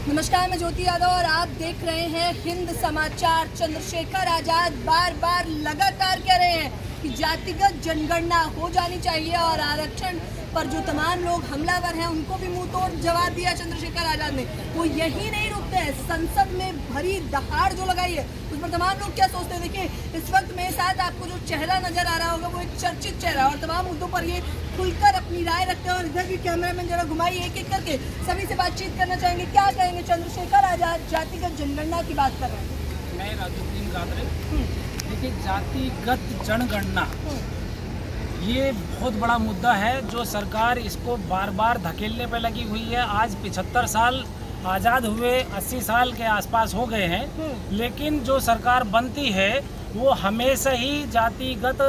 नमस्कार, मैं ज्योति यादव और आप देख रहे हैं हिंद समाचार। चंद्रशेखर आजाद बार बार लगातार कह रहे हैं कि जातिगत जनगणना हो जानी चाहिए और आरक्षण पर जो तमाम लोग हमलावर हैं उनको भी मुंह तोड़ जवाब दिया चंद्रशेखर आजाद ने। वो यही नहीं रुकते हैं, संसद में भरी दहाड़ जो लगाई है उस पर तमाम लोग क्या सोचते हैं। देखिए, इस वक्त मेरे साथ आपको जो चेहरा नजर आ रहा होगा वो एक चर्चित चेहरा और तमाम मुद्दों पर ये खुलकर अपनी राय रखते हैं। और इधर भी कैमरामैन जरा घुमाइए, एक एक करके सभी से बातचीत करना चाहेंगे। क्या कहेंगे चंद्रशेखर आजाद जातिगत जनगणना की बात कर रहे हैं? मैं राजुद्दीन कादरी। देखिए, जातिगत जनगणना ये बहुत बड़ा मुद्दा है जो सरकार इसको बार बार धकेलने पे लगी हुई है। आज 75 साल आज़ाद हुए, 80 साल के आसपास हो गए हैं, लेकिन जो सरकार बनती है वो हमेशा ही जातिगत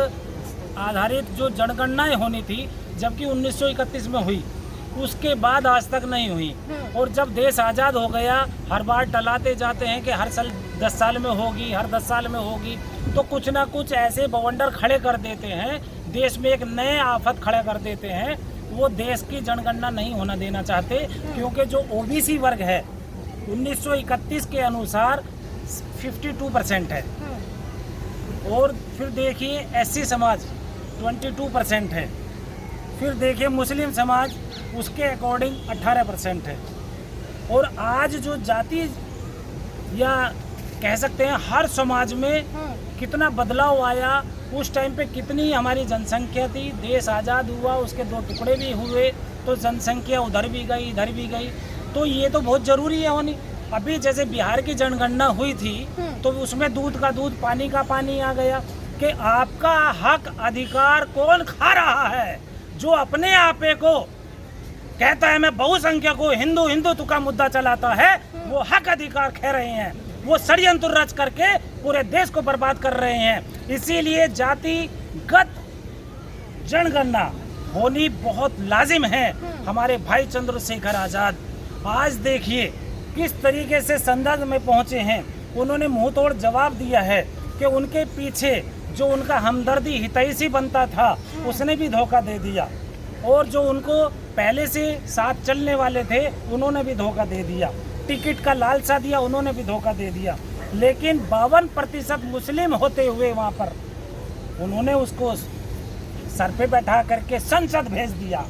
आधारित जो जनगणनाएं होनी थी, जबकि 1931 में हुई, उसके बाद आज तक नहीं हुई। और जब देश आज़ाद हो गया, हर बार टलाते जाते हैं कि हर साल 10 साल में होगी, हर 10 साल में होगी, तो कुछ ना कुछ ऐसे बवंडर खड़े कर देते हैं, देश में एक नए आफत खड़े कर देते हैं। वो देश की जनगणना नहीं होना देना चाहते, क्योंकि जो ओबीसी वर्ग है 1931 के अनुसार 52% है, और फिर देखिए एससी समाज 22% है, फिर देखिए मुस्लिम समाज उसके अकॉर्डिंग 18% है। और आज जो जाति या कह सकते हैं हर समाज में कितना बदलाव आया, उस टाइम पे कितनी हमारी जनसंख्या थी, देश आज़ाद हुआ, उसके दो टुकड़े भी हुए, तो जनसंख्या उधर भी गई इधर भी गई, तो ये तो बहुत ज़रूरी है होनी। अभी जैसे बिहार की जनगणना हुई थी तो उसमें दूध का दूध पानी का पानी आ गया कि आपका हक अधिकार कौन खा रहा है। जो अपने आपे को कहता है मैं बहुसंख्यक को हिंदुत्व का मुद्दा चलाता है, वो हक अधिकार खा रहे हैं, वो षड्यंत्र रच करके पूरे देश को बर्बाद कर रहे हैं। इसीलिए जातिगत जनगणना होनी बहुत लाजिम है। हमारे भाई चंद्रशेखर आजाद आज देखिए किस तरीके से संसद में पहुंचे हैं। उन्होंने मुंह तोड़ जवाब दिया है कि उनके पीछे जो उनका हमदर्दी हितैषी बनता था उसने भी धोखा दे दिया, और जो उनको पहले से साथ चलने वाले थे उन्होंने भी धोखा दे दिया, टिकट का लालसा दिया उन्होंने भी धोखा दे दिया। लेकिन 52% मुस्लिम होते हुए वहाँ पर उन्होंने उसको सर पे बैठा करके संसद भेज दिया।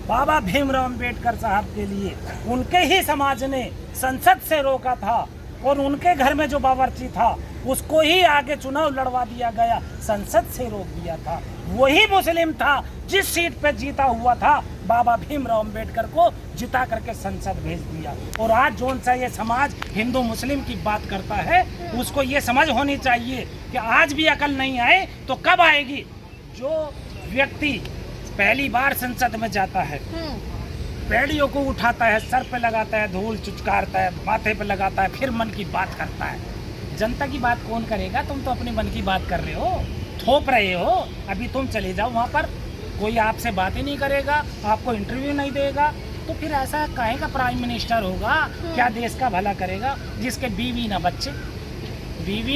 बाबा भीमराव अम्बेडकर साहब के लिए उनके ही समाज ने संसद से रोका था, और उनके घर में जो बावर्ची था उसको ही आगे चुनाव लड़वा दिया गया, संसद से रोक दिया था। वही मुस्लिम था जिस सीट पे जीता हुआ था, बाबा भीमराव अम्बेडकर को जिता करके संसद भेज दिया। और आज जोन सा ये समाज हिंदू मुस्लिम की बात करता है, उसको ये समझ होनी चाहिए कि आज भी अकल नहीं आए तो कब आएगी। जो व्यक्ति पहली बार संसद में जाता है, पेड़ियों को उठाता है, सर पे लगाता है, धूल चुचकारता है, माथे पे लगाता है, फिर मन की बात करता है। जनता की बात कौन करेगा? तुम तो अपने मन की बात कर रहे हो, थोप रहे हो। अभी तुम चले जाओ वहाँ पर, कोई आपसे बात ही नहीं करेगा, आपको इंटरव्यू नहीं देगा, तो फिर ऐसा काहे का प्राइम मिनिस्टर होगा? क्या देश का भला करेगा? जिसके बीवी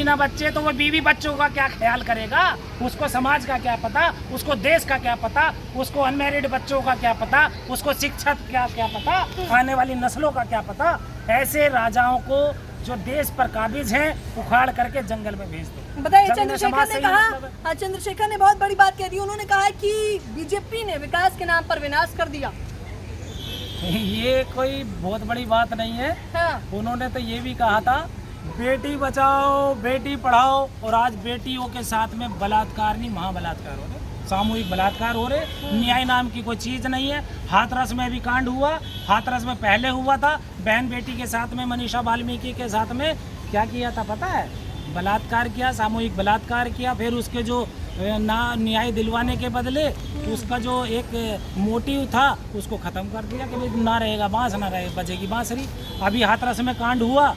ना बच्चे तो वो बीवी बच्चों का क्या ख्याल करेगा? उसको समाज का क्या पता, उसको देश का क्या पता, उसको अनमैरिड बच्चों का क्या पता, उसको शिक्षा क्या पता, आने वाली नस्लों का क्या पता। ऐसे राजाओं को जो देश पर काबिज हैं उखाड़ करके जंगल में भेज दो। बताइए, चंद्रशेखर ने कहा, चंद्रशेखर ने बहुत बड़ी बात कह दी। उन्होंने कहा कि बीजेपी ने विकास के नाम पर विनाश कर दिया। ये कोई बहुत बड़ी बात नहीं है। हाँ। उन्होंने तो ये भी कहा था बेटी बचाओ बेटी पढ़ाओ, और आज बेटियों के साथ में बलात्कार नहीं महाबलात्कार हो रहे, सामूहिक बलात्कार हो रहे। न्याय नाम की कोई चीज़ नहीं है। हाथरस में भी कांड हुआ, हाथरस में पहले हुआ था, बहन बेटी के साथ में मनीषा वाल्मीकि के साथ में क्या किया था पता है? बलात्कार किया, सामूहिक बलात्कार किया। फिर उसके जो ना न्याय दिलवाने के बदले उसका जो एक मोटिव था उसको ख़त्म कर दिया कि भाई ना रहेगा बांस ना रहे बजेगी बांसुरी। अभी हाथरस में कांड हुआ,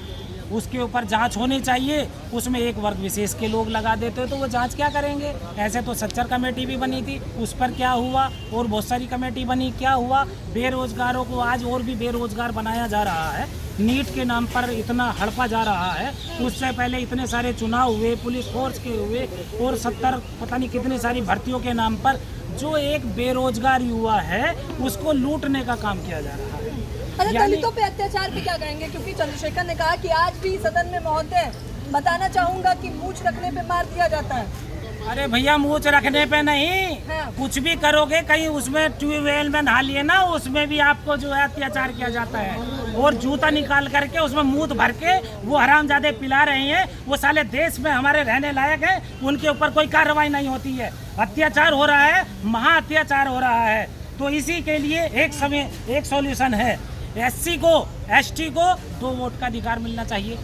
उसके ऊपर जांच होनी चाहिए, उसमें एक वर्ग विशेष के लोग लगा देते तो वो जांच क्या करेंगे? ऐसे तो सच्चर कमेटी भी बनी थी, उस पर क्या हुआ? और बहुत सारी कमेटी बनी, क्या हुआ? बेरोजगारों को आज और भी बेरोजगार बनाया जा रहा है। नीट के नाम पर इतना हड़पा जा रहा है। उससे पहले इतने सारे चुनाव हुए, पुलिस फोर्स के हुए, और 70 पता नहीं कितनी सारी भर्तियों के नाम पर जो एक बेरोजगार युवा है उसको लूटने का काम किया जा रहा है। अच्छा, दलितों पे अत्याचार पे क्या कहेंगे? क्योंकि चंद्रशेखर ने कहा कि आज भी सदन में महोदय बताना चाहूंगा कि मूछ रखने पे मार दिया जाता है। अरे भैया मूछ रखने पे नहीं, हाँ। कुछ भी करोगे, कहीं उसमें ट्यूबवेल में नहा लिए ना, उसमें भी आपको जो है अत्याचार किया जाता है। और जूता निकाल करके उसमें मूत भर के वो हरामजादे पिला रहे हैं। वो साले देश में हमारे रहने लायक हैं, उनके ऊपर कोई कार्रवाई नहीं होती है। अत्याचार हो रहा है, महा अत्याचार हो रहा है। तो इसी के लिए एक सॉल्यूशन है, SC को ST को 2 वोट का अधिकार मिलना चाहिए।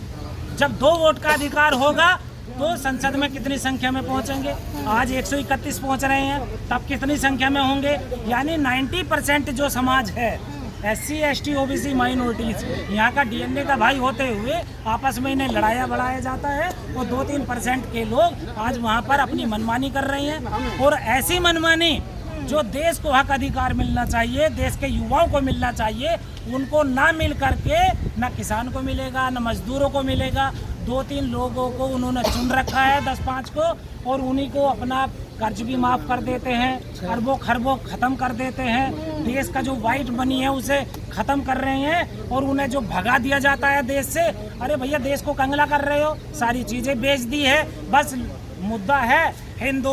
जब 2 वोट का अधिकार होगा तो संसद में कितनी संख्या में पहुंचेंगे? आज 131 पहुंच रहे हैं, तब कितनी संख्या में होंगे? यानी 90% जो समाज है, SC ST OBC माइनॉरिटीज, यहाँ का DNA का भाई होते हुए आपस में इन्हें लड़ाया बढ़ाया जाता है। वो 2-3% के लोग आज वहाँ पर अपनी मनमानी कर रहे हैं। और ऐसी मनमानी जो देश को हक अधिकार मिलना चाहिए, देश के युवाओं को मिलना चाहिए, उनको ना मिल करके ना किसान को मिलेगा, ना मजदूरों को मिलेगा। 2-3 लोगों को उन्होंने चुन रखा है, 10-5 को, और उन्हीं को अपना कर्ज भी माफ़ कर देते हैं, अरबों खरबों ख़त्म कर देते हैं। देश का जो वाइट मनी है उसे ख़त्म कर रहे हैं और उन्हें जो भगा दिया जाता है देश से। अरे भैया, देश को कंगला कर रहे हो, सारी चीज़ें बेच दी है। बस मुद्दा है हिंदू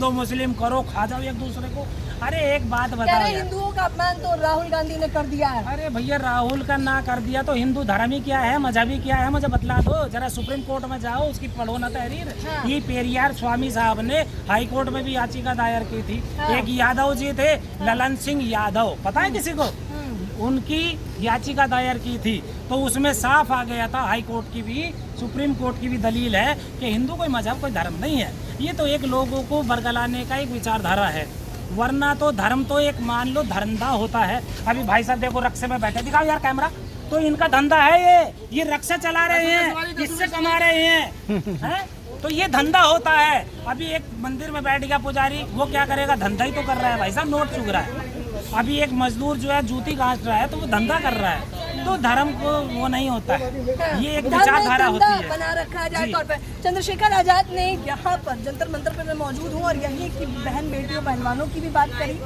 मुस्लिम करो, खा जाओ एक दूसरे को। अरे एक बात बताओ, हिंदुओं का अपमान तो राहुल गांधी ने कर दिया है। अरे भैया, राहुल का ना कर दिया तो हिंदू धर्म ही क्या है, मजहबी क्या है, मुझे बतला दो जरा। सुप्रीम कोर्ट में जाओ, उसकी पढ़ो ना तहरीर। हाँ। ये पेरियार स्वामी साहब ने हाई कोर्ट में भी याचिका दायर की थी। हाँ। एक यादव जी थे, ललन सिंह यादव, पता है किसी को? उनकी याचिका दायर की थी, तो उसमें साफ आ गया था, हाई कोर्ट की भी, सुप्रीम कोर्ट की भी दलील है कि हिंदू कोई मजहब, कोई धर्म नहीं है। ये तो एक लोगों को बरगलाने का एक विचारधारा है, वरना तो धर्म तो एक मान लो धंधा होता है। अभी भाई साहब देखो, रक्शे में बैठे, दिखाओ यार कैमरा, तो इनका धंधा है ये रक्शा चला रहे हैं, इससे कमा रहे हैं। तो ये धंधा होता है। अभी एक मंदिर में बैठ गया पुजारी, वो क्या करेगा? धंधा ही तो कर रहा है भाई साहब, नोट चुग रहा है। अभी एक मजदूर जो है जूती काट रहा है, तो वो धंधा कर रहा है। तो धर्म को वो नहीं होता है, ये एक विचारधारा होती है, बना रखा है जाहिर तौर पे। चंद्रशेखर आजाद ने यहाँ पर जंतर मंतर पर मैं मौजूद हूँ और यहीं की बहन बेटियों पहलवानों की भी बात करी।